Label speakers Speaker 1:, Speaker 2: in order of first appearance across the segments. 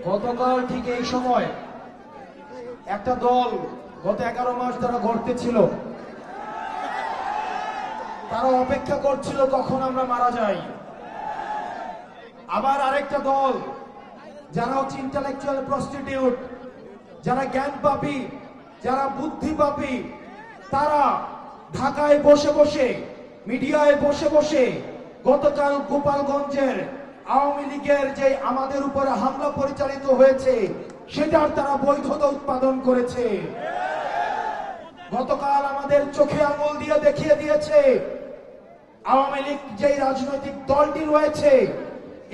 Speaker 1: গতকাল ঠিক এই সময় একটা দল গত 11 মাস ধরে ঘটতেছিল। তারা অপেক্ষা করছিল কখন আমরা মারা যাই। আবার আরেকটা দল যারা হচ্ছে ইন্টেলেকচুয়াল প্রস্টিটিউট, যারা জ্ঞান পাপী, যারা বুদ্ধি পাপী, তারা ঢাকায় বসে বসে, মিডিয়ায় বসে বসে গতকাল গোপালগঞ্জের আওয়ামী লীগের যে আমাদের উপরে হামলা পরিচালিত হয়েছে সেটার তারা বৈধতা উৎপাদন করেছে। গতকাল আমাদের চোখে আঙুল দিয়ে দেখিয়ে দিয়েছে আওয়ামী লীগ যে রাজনৈতিক দলটি রয়েছে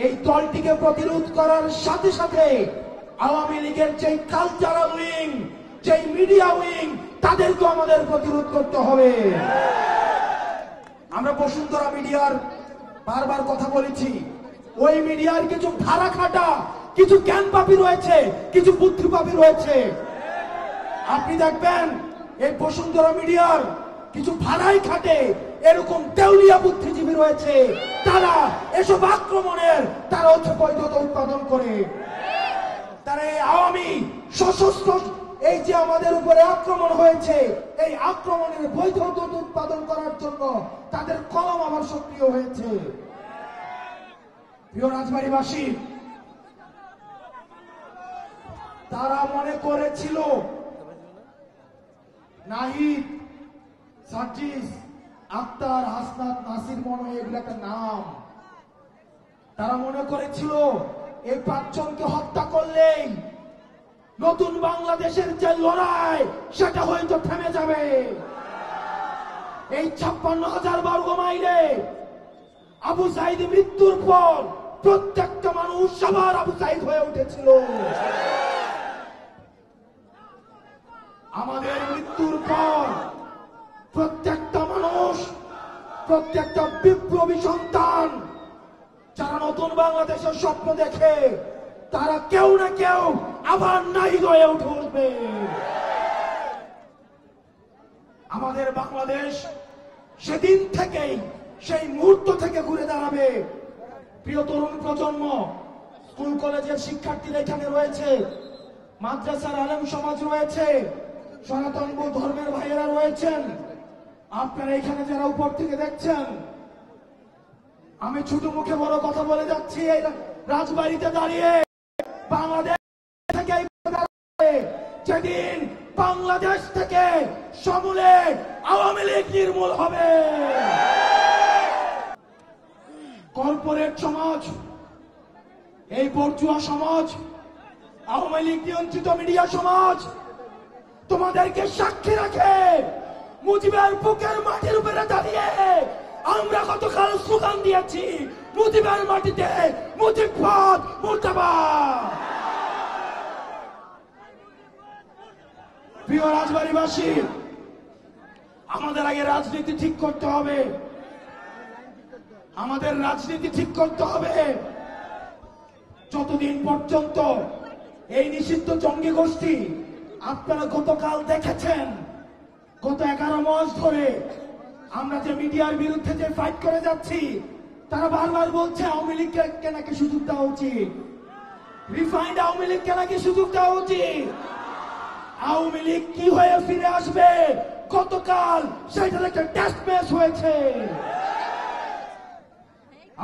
Speaker 1: এই দলটিকে প্রতিরোধ করার সাথে সাথে আওয়ামী লীগের যে কালচারাল উইং, যে মিডিয়া উইং, তাদেরকে আমাদের প্রতিরোধ করতে হবে। আমরা বসুন্ধরা মিডিয়ার বারবার কথা বলেছি, ওই মিডিয়ার কিছু ধারা খাটা, কিছু জ্ঞান পাপী রয়েছে, কিছু বুদ্ধি পাপী রয়েছে। আপনি দেখবেন এই বসুন্ধরা মিডিয়ার কিছু ভাড়াই খাটে এরকম দেউলিয়া বুদ্ধিজীবী রয়েছে, তারা এসব আক্রমণের তারা হচ্ছে বৈধতা উৎপাদন করে। তারা এই আওয়ামী সশস্ত্র এই যে আমাদের উপরে আক্রমণ হয়েছে এই আক্রমণের বৈধতা উৎপাদন করার জন্য তাদের কলম আবার সক্রিয় হয়েছে। প্রিয় রাজবাড়ীবাসী, তারা মনে করেছিল নাহিদ, সার্জিস, আক্তার, হাসনাত, নাসির মনে এগুলো একটা নাম। তারা মনে করেছিল এই 5 জনকে হত্যা করলেই নতুন বাংলাদেশের যে লড়াই সেটা হয়তো থেমে যাবে। এই 56,000 বর্গ মাইলে আবু সাইদ মৃত্যুর পর প্রত্যেকটা মানুষ সবার আবু সাইদ হয়ে উঠেছিল। আমাদের মৃত্যুর পর প্রত্যেকটা মানুষ, প্রত্যেকটা বিপ্লবী সন্তান যারা নতুন বাংলাদেশের স্বপ্ন দেখে তারা কেউ না কেউ আবার নাহিদ হয়ে উঠবে। আমাদের বাংলাদেশ সেদিন থেকেই, সেই মুহূর্ত থেকে ঘুরে দাঁড়াবে। প্রিয় তরুণ প্রজন্ম, স্কুল কলেজের শিক্ষার্থীরা এখানে রয়েছে, মাদ্রাসার আলেম সমাজ রয়েছে, সনাতন ধর্মের ভাইয়েরা রয়েছেন, আপনারা এখানে যারা উপর থেকে দেখছেন, আমি ছোট মুখে বড় কথা বলে যাচ্ছি, এই রাজবাড়িতে দাঁড়িয়ে বাংলাদেশ থেকে যেদিন বাংলাদেশ থেকে সমূলে আওয়ামী লীগ নির্মূল হবে, কর্পোরেট সমাজ, এই বর্জুয়া সমাজ, আওয়ামী লীগ নিয়ন্ত্রিত মিডিয়া সমাজ তোমাদেরকে সাক্ষী রাখে মুজিবের বুকের মাটির উপরে দাঁড়িয়ে আমরা গতকাল স্লোগান দিয়েছি, মুজিবের মাটিতে মুজিববাদ মুর্দাবাদ। প্রিয় রাজবাড়ীবাসী, আমাদের আগে রাজনীতি ঠিক করতে হবে, আমাদের রাজনীতি ঠিক করতে হবে। যতদিন পর্যন্ত এই নিষিদ্ধ জঙ্গি গোষ্ঠী, আপনারা গতকাল দেখেছেন গত 11 মাস ধরে আমরা যে মিডিয়ার বিরুদ্ধে যে ফাইট করে যাচ্ছি, তারা বারবার বলছে আওয়ামী লীগকে নাকি সুযোগ দেওয়া উচিত, রিফাইন্ড আওয়ামী লীগকে নাকি সুযোগ দেওয়া উচিত। আওয়ামী লীগ কি হয়ে ফিরে আসবে গতকাল সেটার একটা টেস্ট ম্যাচ হয়েছে।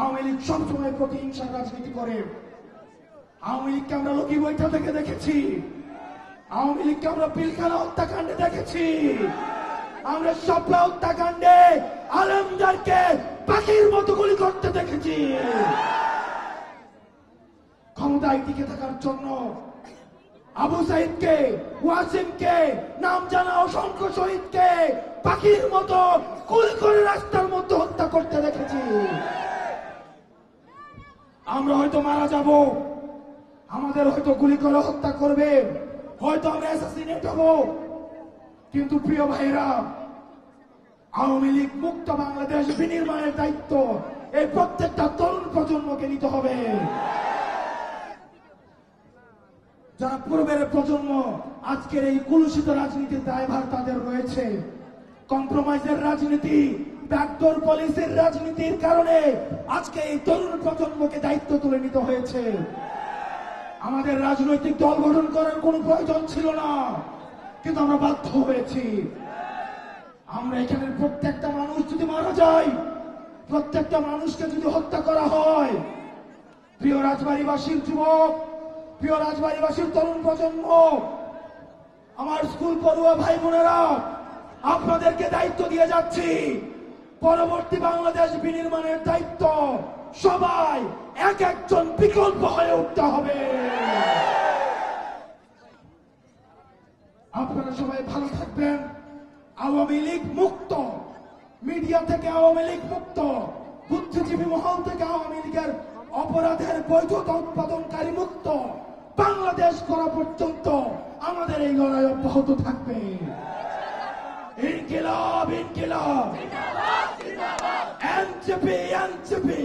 Speaker 1: আওয়ামী লীগ সবসময় প্রতিহিংসার রাজনীতি করে। আওয়ামী লীগকে আমরা লোকি বৈঠা থেকে দেখেছি, আওয়ামী লীগকে আমরা পিলখানা হত্যাকাণ্ডে দেখেছি, আমরা শাপলা হত্যাকাণ্ডে আলেমদারকে পাখির মতো গুলি করতে দেখেছি। ক্ষমতায় টিকে থাকার জন্য আবু সাইদকে, ওয়াসিমকে, নাম জানা অসংখ্য শহীদকে পাখির মতো গুলি করে রাস্তার মধ্যে হত্যা করতে দেখেছি। আমরা হয়তো মারা যাব, আমাদের হয়তো গুলি করে হত্যা করবে, হয়তো আমরা অ্যাসাসিনেট হব, কিন্তু প্রিয় ভাইরা, আওয়ামী লীগ মুক্ত বাংলাদেশ বিনির্মাণের দায়িত্ব এই প্রত্যেকটা তরুণ প্রজন্মকে নিতে হবে। যারা পূর্বের প্রজন্ম আজকের এই কুলুষিত রাজনীতির দায়ভার তাদের রয়েছে। কম্প্রোমাইজের রাজনীতি, ব্যাকডোর পলিসির রাজনীতির কারণে আজকে এই তরুণ প্রজন্মকে দায়িত্ব তুলে নিতে হয়েছে। আমাদের রাজনৈতিক দল গঠন করার কোনো প্রয়োজন ছিল না, কিন্তু আমরা বাধ্য হয়েছি। আমরা এখানে প্রত্যেকটা মানুষ যদি মারা যায়, প্রত্যেকটা মানুষকে যদি হত্যা করা হয়, প্রিয় রাজবাড়ীবাসীর যুবক, প্রিয় রাজবাড়ীবাসীর তরুণ প্রজন্ম, আমার স্কুল পড়ুয়া ভাই বোনেরা, আপনাদেরকে দায়িত্ব দিয়ে যাচ্ছি। পরবর্তী বাংলাদেশ বিনির্মাণের দায়িত্ব সবাই এক একজন বিকল্প হয়ে উঠতে হবে। আপনারা সবাই ভালো থাকবেন। আওয়ামী লীগ মুক্ত, মিডিয়া থেকে আওয়ামী লীগ মুক্ত, বুদ্ধিজীবী মহল থেকে আওয়ামী লীগের অপরাধের বৈধতা উৎপাদনকারী মুক্ত বাংলাদেশ করা পর্যন্ত আমাদের এই লড়াই অব্যাহত থাকবে। ইনকিলাব ইনকিলাব, এনসিপি এনসিপি।